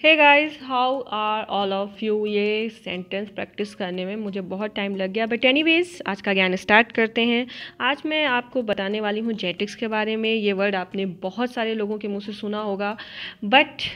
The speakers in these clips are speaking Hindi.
Hey guys, how are all of you. ये सेंटेंस प्रैक्टिस करने में मुझे बहुत टाइम लग गया, बट एनीवेज आज का ज्ञान स्टार्ट करते हैं। आज मैं आपको बताने वाली हूँ जेनेटिक्स के बारे में। ये वर्ड आपने बहुत सारे लोगों के मुंह से सुना होगा, बट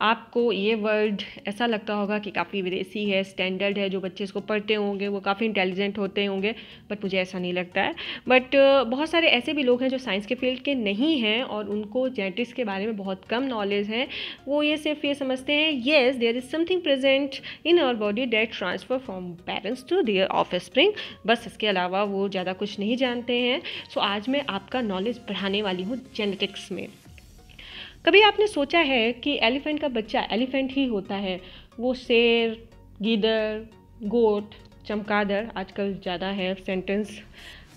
आपको ये वर्ड ऐसा लगता होगा कि काफ़ी विदेशी है, स्टैंडर्ड है, जो बच्चे इसको पढ़ते होंगे वो काफ़ी इंटेलिजेंट होते होंगे, बट मुझे ऐसा नहीं लगता है। बट बहुत सारे ऐसे भी लोग हैं जो साइंस के फील्ड के नहीं हैं और उनको जेनेटिक्स के बारे में बहुत कम नॉलेज है। वो ये सिर्फ ये समझते हैं, yes there is something present in our body that transfer from parents to their offspring. बस इसके अलावा वो ज़्यादा कुछ नहीं जानते हैं। सो आज मैं आपका नॉलेज बढ़ाने वाली हूँ जेनेटिक्स में। कभी आपने सोचा है कि एलिफेंट का बच्चा एलिफेंट ही होता है? वो शेर, गीदड़, गोट, चमगादड़, आजकल ज़्यादा है सेंटेंस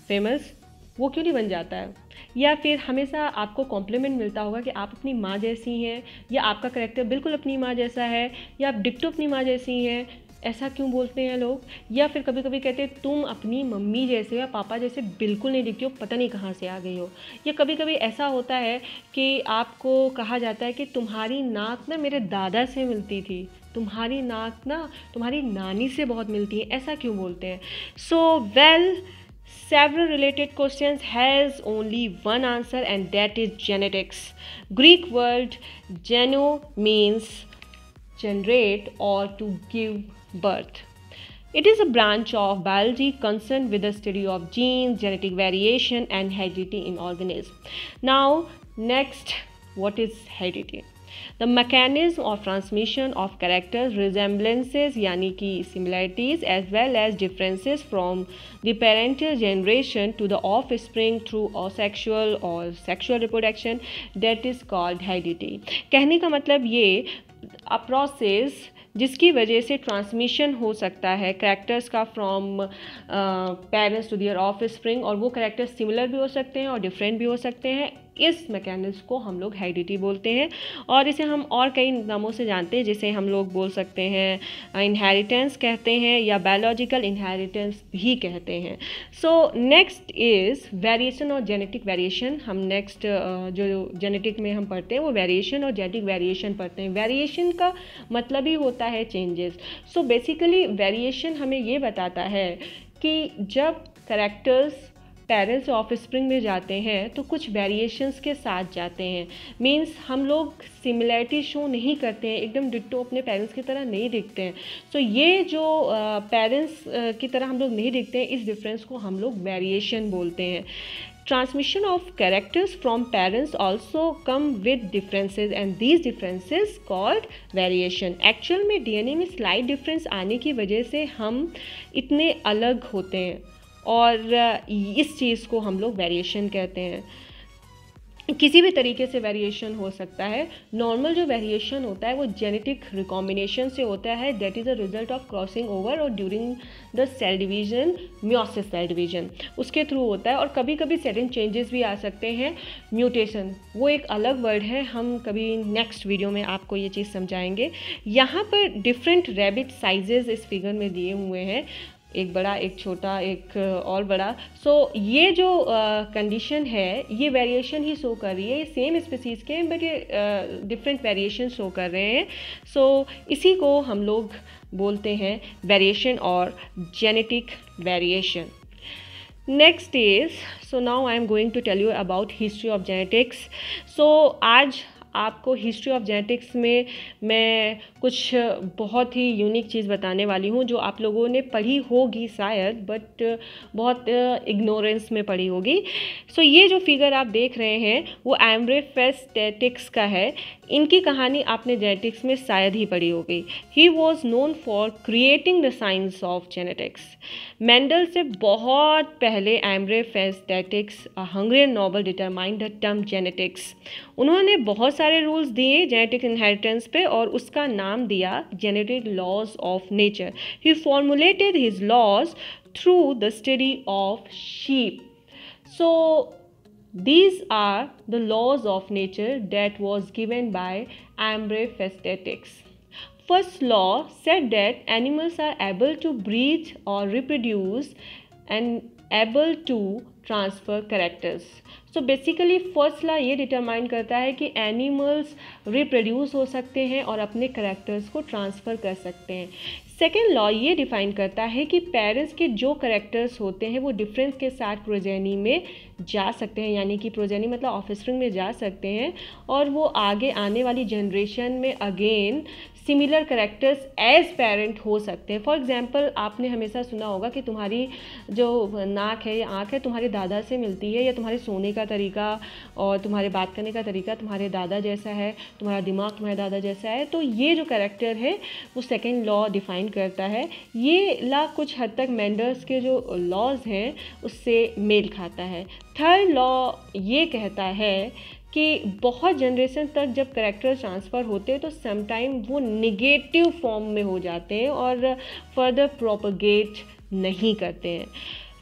फेमस, वो क्यों नहीं बन जाता है? या फिर हमेशा आपको कॉम्प्लीमेंट मिलता होगा कि आप अपनी माँ जैसी हैं, या आपका करैक्टर बिल्कुल अपनी माँ जैसा है, या आप डिक्टो अपनी माँ जैसी हैं। ऐसा क्यों बोलते हैं लोग? या फिर कभी कभी कहते हैं तुम अपनी मम्मी जैसे या पापा जैसे बिल्कुल नहीं दिखती हो, पता नहीं कहाँ से आ गई हो। या कभी कभी ऐसा होता है कि आपको कहा जाता है कि तुम्हारी नाक ना मेरे दादा से मिलती थी, तुम्हारी नाक ना तुम्हारी नानी से बहुत मिलती है। ऐसा क्यों बोलते हैं? So well, several related questions has only one answer, and that is genetics. Greek word geno means generate or to give birth. It is a branch of biology concerned with the study of genes, genetic variation, and heredity in organisms. Now, next, what is heredity? The mechanism of transmission of characters, resemblances यानी कि similarities, as well as differences from the parental generation to the offspring through asexual or sexual reproduction, that is called heredity. कहने का मतलब ये a process जिसकी वजह से ट्रांसमिशन हो सकता है कैरेक्टर्स का from parents to their offspring, और वो कैरेक्टर्स सिमिलर भी हो सकते हैं और डिफरेंट भी हो सकते हैं। इस मैकेनिज्म को हम लोग हेरिडिटी बोलते हैं, और इसे हम और कई नामों से जानते हैं, जिसे हम लोग बोल सकते हैं इनहेरिटेंस कहते हैं, या बायोलॉजिकल इनहेरिटेंस भी कहते हैं। सो नेक्स्ट इज़ वेरिएशन और जेनेटिक वेरिएशन। हम नेक्स्ट जो जेनेटिक में हम पढ़ते हैं वो वेरिएशन और जेनेटिक वेरिएशन पढ़ते हैं। वेरिएशन का मतलब ही होता है चेंजेस। सो बेसिकली वेरिएशन हमें ये बताता है कि जब कैरेक्टर्स पेरेंट्स ऑफ स्प्रिंग में जाते हैं तो कुछ वेरिएशंस के साथ जाते हैं। मींस हम लोग सिमिलैरिटी शो नहीं करते हैं, एकदम डिट्टो अपने पेरेंट्स की तरह नहीं दिखते हैं। सो ये जो पेरेंट्स की तरह हम लोग नहीं दिखते हैं, इस डिफरेंस को हम लोग वेरिएशन बोलते हैं। Transmission of characters from parents also come with differences, and these differences called variation. Actual में डीएनए में स्लाइट डिफरेंस आने की वजह से हम इतने अलग होते हैं, और इस चीज़ को हम लोग वेरिएशन कहते हैं। किसी भी तरीके से वेरिएशन हो सकता है। नॉर्मल जो वेरिएशन होता है वो जेनेटिक रिकॉम्बिनेशन से होता है, that is a result of crossing over और during the cell division, meiosis cell division, उसके थ्रू होता है। और कभी कभी सडन चेंजेस भी आ सकते हैं। म्यूटेशन वो एक अलग वर्ड है, हम कभी नेक्स्ट वीडियो में आपको ये चीज़ समझाएंगे। यहाँ पर डिफरेंट रैबिट साइजेस इस फिगर में दिए हुए हैं, एक बड़ा, एक छोटा, एक और बड़ा। सो ये जो कंडीशन है ये वेरिएशन ही शो कर रही है। ये सेम स्पीसीज़ के हैं बट ये डिफरेंट वेरिएशन शो कर रहे हैं। सो इसी को हम लोग बोलते हैं वेरिएशन और genetic variation. Next is, so now I am going to tell you about history of genetics. So आज आपको हिस्ट्री ऑफ जेनेटिक्स में मैं कुछ बहुत ही यूनिक चीज़ बताने वाली हूँ, जो आप लोगों ने पढ़ी होगी शायद, बट बहुत इग्नोरेंस में पढ़ी होगी। सो ये जो फिगर आप देख रहे हैं वो एम्ब्रोफेस्टेटिक्स का है। इनकी कहानी आपने जेनेटिक्स में शायद ही पढ़ी होगी। He was known for creating the science of genetics. Mendel से बहुत पहले Imre Festetics, a Hungarian noble, determined the term genetics. उन्होंने बहुत सारे रूल्स दिए जेनेटिक इनहेरिटेंस पे और उसका नाम दिया genetic laws of nature. He formulated his laws through the study of sheep. So these are the laws of nature that was given by Ambrosius. First law said that animals are able to breed or reproduce and able to transfer characters. So basically first law ये डिटरमाइन करता है कि एनिमल्स रिप्रोड्यूस हो सकते हैं और अपने करेक्टर्स को ट्रांसफ़र कर सकते हैं। सेकेंड लॉ ये डिफाइन करता है कि पेरेंट्स के जो करेक्टर्स होते हैं वो डिफरेंस के साथ प्रोजेनी में जा सकते हैं, यानी कि प्रोजेनी मतलब ऑफस्प्रिंग में जा सकते हैं और वो आगे आने वाली जनरेशन में again similar characters as parent हो सकते हैं। फॉर एग्जांपल आपने हमेशा सुना होगा कि तुम्हारी जो नाक है या आँख है तुम्हारे दादा से मिलती है, या तुम्हारे सोने का तरीका और तुम्हारे बात करने का तरीका तुम्हारे दादा जैसा है, तुम्हारा दिमाग तुम्हारे दादा जैसा है। तो ये जो करेक्टर है वो सेकेंड लॉ डिफाइन करता है। ये लॉ कुछ हद तक मेंडल्स के जो लॉज हैं उससे मेल खाता है। थर्ड लॉ ये कहता है कि बहुत जनरेशन तक जब करेक्टर ट्रांसफ़र होते हैं तो समटाइम वो निगेटिव फॉर्म में हो जाते हैं और फर्दर प्रोपगेट नहीं करते हैं।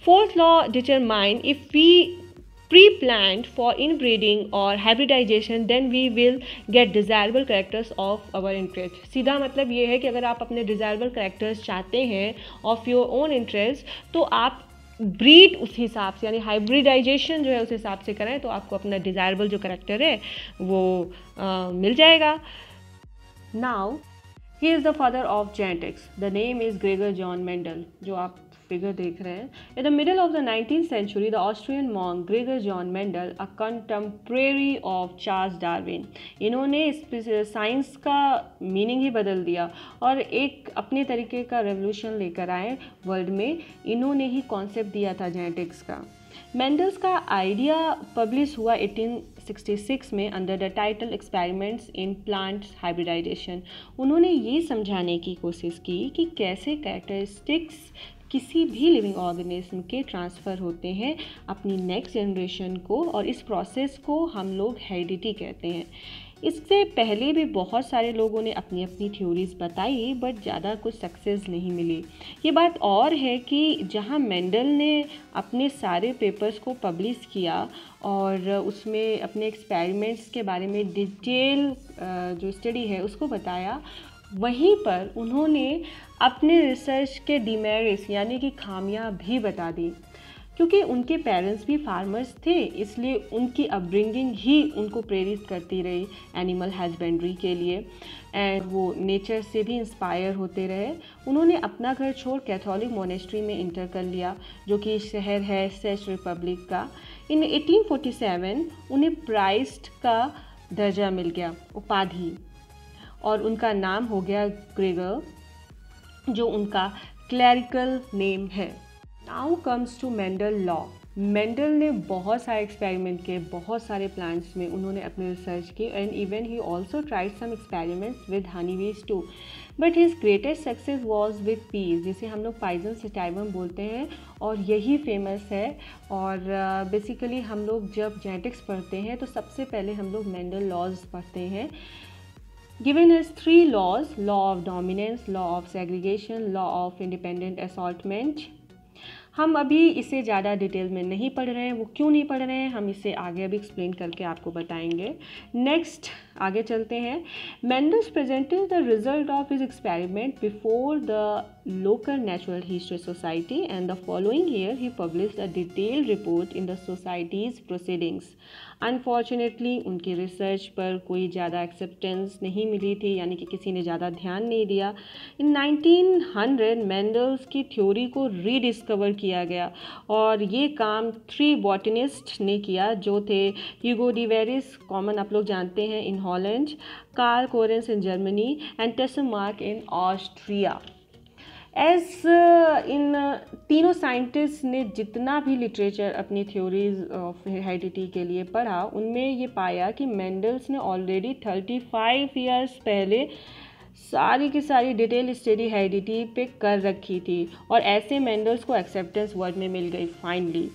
Fourth law determine if we pre-planned for inbreeding or hybridization then we will get desirable characters of our interest। सीधा मतलब ये है कि अगर आप अपने desirable characters चाहते हैं of your own interest तो आप ब्रीड उस हिसाब से यानी हाइब्रिडाइजेशन जो है उस हिसाब से करें तो आपको अपना डिज़ायरेबल जो करेक्टर है वो मिल जाएगा। Now he is the father of genetics, the name is Gregor John Mendel, जो आप फिगर देख रहे हैं। In the middle of the 19th century the Austrian monk Gregor John Mendel a contemporary of Charles Darwin, इन्होंने साइंस का मीनिंग ही बदल दिया और एक अपने तरीके का रेवोल्यूशन लेकर आए वर्ल्ड में। इन्होंने ही कॉन्सेप्ट दिया था जेनेटिक्स का। मेंडल्स का आइडिया पब्लिश हुआ 1866 में under the title experiments in plants hybridization. उन्होंने ये समझाने की कोशिश की कि कैसे कैरेक्टरिस्टिक्स किसी भी लिविंग ऑर्गेनिज्म के ट्रांसफ़र होते हैं अपनी नेक्स्ट जनरेशन को, और इस प्रोसेस को हम लोग हेरिडिटी कहते हैं। इससे पहले भी बहुत सारे लोगों ने अपनी अपनी थ्योरीज बताई बट ज़्यादा कुछ सक्सेस नहीं मिली। ये बात और है कि जहाँ मेंडल ने अपने सारे पेपर्स को पब्लिश किया और उसमें अपने एक्सपेरिमेंट्स के बारे में डिटेल जो स्टडी है उसको बताया, वहीं पर उन्होंने अपने रिसर्च के डिमेरिट्स यानी कि खामियां भी बता दी। क्योंकि उनके पेरेंट्स भी फार्मर्स थे इसलिए उनकी अपब्रिंगिंग ही उनको प्रेरित करती रही एनिमल हस्बेंड्री के लिए, एंड वो नेचर से भी इंस्पायर होते रहे। उन्होंने अपना घर छोड़ कैथोलिक मोनेस्ट्री में इंटर कर लिया जो कि शहर है चेक रिपब्लिक का। इन 1847 उन्हें प्राइस्ट का दर्जा मिल गया, उपाधि, और उनका नाम हो गया ग्रेगर, जो उनका क्लैरिकल नेम है। Now comes to Mendel law. Mendel ने बहुत सारे एक्सपेरिमेंट किए, बहुत सारे प्लांट्स में उन्होंने अपने रिसर्च की, and even he also tried some experiments with honey bees too, but his greatest success was with peas, जिसे हम लोग पाइजन सिटाइवम बोलते हैं, और यही फेमस है। और बेसिकली हम लोग जब जेनेटिक्स पढ़ते हैं तो सबसे पहले हम लोग मेंडल लॉज पढ़ते हैं। Given as 3 laws, law of dominance, law of segregation, law of independent assortment। हम अभी इसे ज़्यादा डिटेल में नहीं पढ़ रहे हैं। वो क्यों नहीं पढ़ रहे हैं हम इसे आगे अभी एक्सप्लेन करके आपको बताएंगे। नेक्स्ट आगे चलते हैं। Mendel's presented the result of his experiment before the local natural history society and the following year he published a detailed report in the societies proceedings. Unfortunately उनकी रिसर्च पर कोई ज़्यादा एक्सेप्टेंस नहीं मिली थी, यानी कि किसी ने ज़्यादा ध्यान नहीं दिया। इन 1900 मेंडल्स की थ्योरी को रीडिस्कवर किया गया और ये काम 3 बॉटनिस्ट ने किया जो थे ह्यूगो डी वेरिस, कॉमन आप लोग जानते हैं, in Holland, Carl Correns in Germany and Tschermak in Austria. इन तीनों साइंटिस्ट ने जितना भी लिटरेचर अपनी थ्योरीज ऑफ हेरिडिटी के लिए पढ़ा उनमें ये पाया कि मेंडल्स ने ऑलरेडी 35 ईयर्स पहले सारी की सारी डिटेल स्टडी हेरिडिटी पे कर रखी थी और ऐसे मेंडल्स को एक्सेप्टेंस वर्ल्ड में मिल गई फाइनली।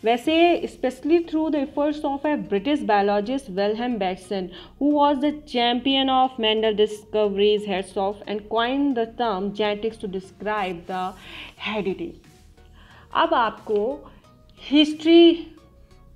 वैसे specially through the efforts of a British biologist Wilhelm Bateson who was the champion of Mendel discoveries heads of and coined the term genetics to describe the heredity. अब आपको हिस्ट्री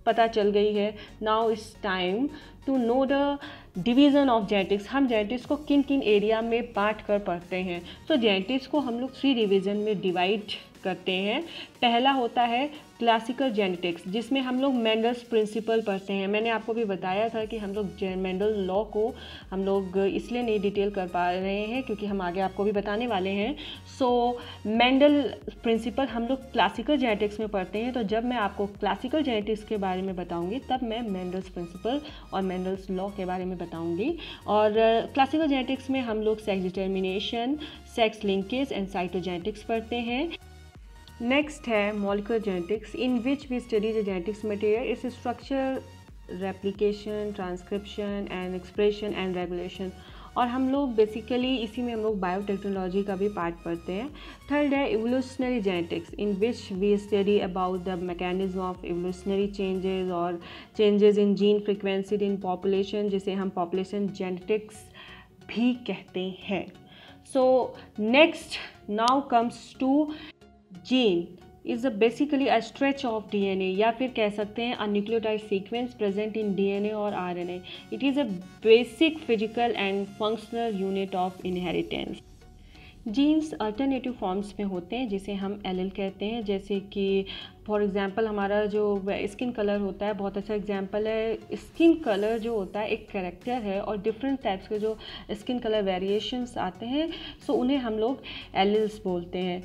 पता चल गई है। Now it's time to know the division of genetics. हम जेनेटिक्स को किन किन एरिया में बांट कर पढ़ते हैं। सो जेनेटिक्स को हम लोग 3 डिवीज़न में डिवाइड करते हैं। पहला होता है क्लासिकल जेनेटिक्स, जिसमें हम लोग मेंडल्स प्रिंसिपल पढ़ते हैं। मैंने आपको भी बताया था कि हम लोग मेंडल लॉ को हम लोग इसलिए नहीं डिटेल कर पा रहे हैं क्योंकि हम आगे आपको भी बताने वाले हैं। सो मेंडल प्रिंसिपल हम लोग क्लासिकल जेनेटिक्स में पढ़ते हैं। तो जब मैं आपको क्लासिकल जेनेटिक्स के बारे में बताऊंगी तब मैं मेंडल्स प्रिंसिपल और मेंडल्स लॉ के बारे में बताऊंगी। और क्लासिकल जेनेटिक्स में हम लोग sex determination, sex linkage and cytogenetics पढ़ते हैं। नेक्स्ट है molecular genetics, in which we study the genetics material, its structure, replication, transcription and expression and regulation. और हम लोग बेसिकली इसी में हम लोग बायोटेक्नोलॉजी का भी पार्ट पढ़ते हैं। थर्ड है evolutionary genetics, in which we study about the mechanism of evolutionary changes और changes in gene frequency in population, जिसे हम पॉपुलेशन जेनेटिक्स भी कहते हैं। So next now comes to gene is basically a stretch of DNA, या फिर कह सकते हैं a nucleotide sequence present in DNA और RNA. It is a basic physical and functional unit of inheritance. Genes alternative forms में होते हैं जिसे हम एलील कहते हैं। जैसे कि फॉर एग्जांपल हमारा जो स्किन कलर होता है, बहुत अच्छा एग्जांपल है। स्किन कलर जो होता है एक कैरेक्टर है और डिफरेंट टाइप्स के जो स्किन कलर वेरिएशंस आते हैं, सो उन्हें हम लोग एलील्स बोलते हैं।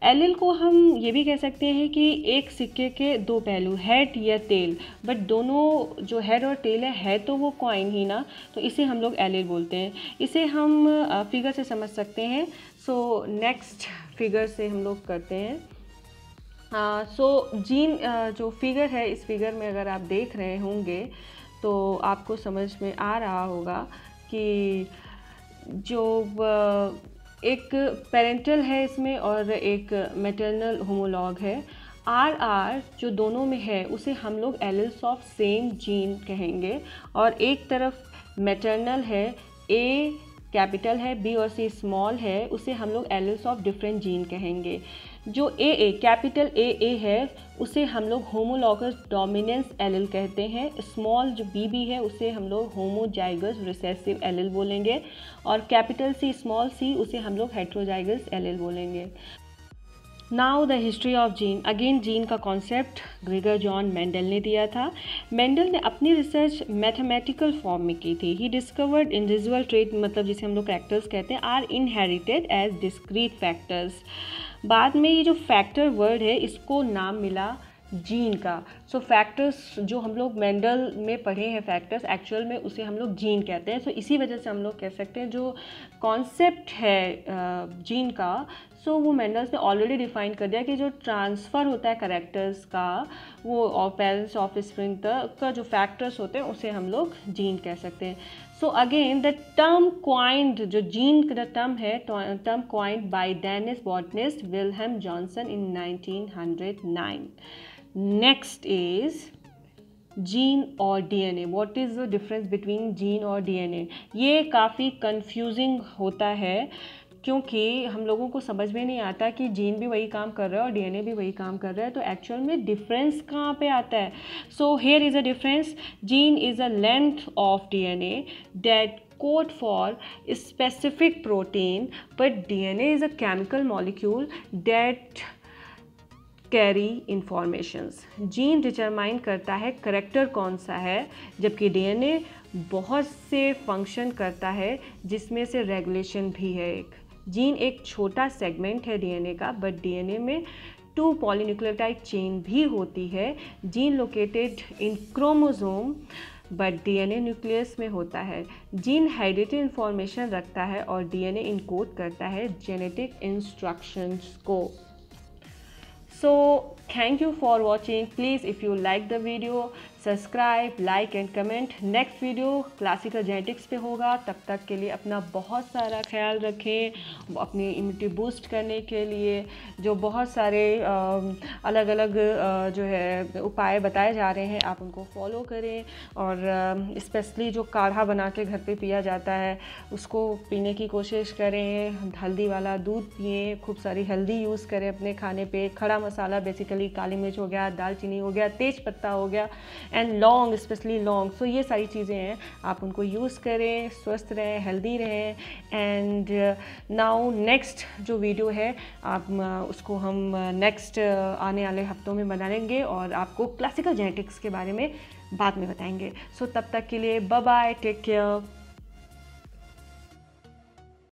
एलील को हम ये भी कह सकते हैं कि एक सिक्के के दो पहलू, हेड या टेल, बट दोनों जो हेड और टेल है तो वो कॉइन ही ना, तो इसे हम लोग एलील बोलते हैं। इसे हम फिगर से समझ सकते हैं। सो नेक्स्ट फिगर से हम लोग करते हैं। सो जीन जो फिगर है, इस फिगर में अगर आप देख रहे होंगे तो आपको समझ में आ रहा होगा कि जो एक पेरेंटल है इसमें और एक मैटरनल होमोलॉग है। आर जो दोनों में है उसे हम लोग एलील्स ऑफ सेम जीन कहेंगे। और एक तरफ मैटरनल है, ए कैपिटल है, बी और सी स्मॉल है, उसे हम लोग एलील्स ऑफ डिफरेंट जीन कहेंगे। जो ए कैपिटल ए है उसे हम लोग होमोलॉगस डोमिनेंस एलील कहते हैं। स्मॉल जो बी है उसे हम लोग होमोजाइगस रिसेसिव एलील बोलेंगे। और कैपिटल सी स्मॉल सी उसे हम लोग हेट्रोजाइगस एलील बोलेंगे। Now the history of gene. Again gene का कॉन्सेप्ट ग्रेगर जॉन मेंडल ने दिया था। मेंडल ने अपनी रिसर्च मैथमेटिकल फॉर्म में की थी। ही डिस्कवर्ड इंडिविजुअल ट्रेट, मतलब जिसे हम लोग कैरेक्टर्स कहते हैं, are inherited as discrete factors. बाद में ये जो फैक्टर वर्ड है इसको नाम मिला जीन का। सो फैक्टर्स जो हम लोग मेंडल में पढ़े हैं फैक्टर्स, एक्चुअल में उसे हम लोग जीन कहते हैं। सो इसी वजह से हम लोग कह सकते हैं जो कॉन्सेप्ट है जीन का, सो वो मेंडल्स ने ऑलरेडी डिफाइन कर दिया कि जो ट्रांसफ़र होता है कैरेक्टर्स का, वो पेरेंट्स ऑफ स्प्रिंग तक का जो फैक्टर्स होते हैं उसे हम लोग जीन कह सकते हैं। So again the term coined, जो जीन का टर्म है, term coined by Danish botanist Wilhelm Johannsen in 1909। Next is gene और DNA. What is the difference between gene और डीएनए? ये काफ़ी कंफ्यूजिंग होता है क्योंकि हम लोगों को समझ में नहीं आता कि जीन भी वही काम कर रहा है और डीएनए भी वही काम कर रहा है, तो एक्चुअल में डिफरेंस कहाँ पे आता है? So here is a difference. Gene is a length of DNA that code for a specific protein, but DNA is a chemical molecule that carry informations. Gene determine करता है करेक्टर कौन सा है, जबकि डीएनए बहुत से फंक्शन करता है जिसमें से रेगुलेशन भी है। एक जीन एक छोटा सेगमेंट है डीएनए का, बट डीएनए में 2 पॉलीन्यूक्लियोटाइड चेन भी होती है। Gene located in chromosome but DNA nucleus में होता है। जीन हेरिडिटरी इंफॉर्मेशन रखता है और डीएनए इनकोड करता है जेनेटिक इंस्ट्रक्शंस को। So thank you for watching. Please if you like the video, subscribe, like and comment. Next video classical genetics पे होगा। तब तक के लिए अपना बहुत सारा ख्याल रखें। अपनी इम्यूनिटी बूस्ट करने के लिए जो बहुत सारे अलग अलग जो है उपाय बताए जा रहे हैं, आप उनको फॉलो करें। और स्पेशली जो काढ़ा बना के घर पे पिया जाता है उसको पीने की कोशिश करें। हल्दी वाला दूध पिएं, खूब सारी हल्दी यूज़ करें अपने खाने पे। खड़ा मसाला बेसिकली काली मिर्च हो गया, दालचीनी हो गया, तेज पत्ता हो गया, एंड लॉन्ग, स्पेशली लॉन्ग। सो ये सारी चीज़ें हैं, आप उनको यूज़ करें, स्वस्थ रहें, हेल्दी रहें। एंड नाउ नेक्स्ट जो वीडियो है आप उसको हम नेक्स्ट आने वाले हफ्तों में बनाएंगे और आपको क्लासिकल जेनेटिक्स के बारे में बाद में बताएंगे। सो तब तक के लिए बाय बाय, टेक केयर।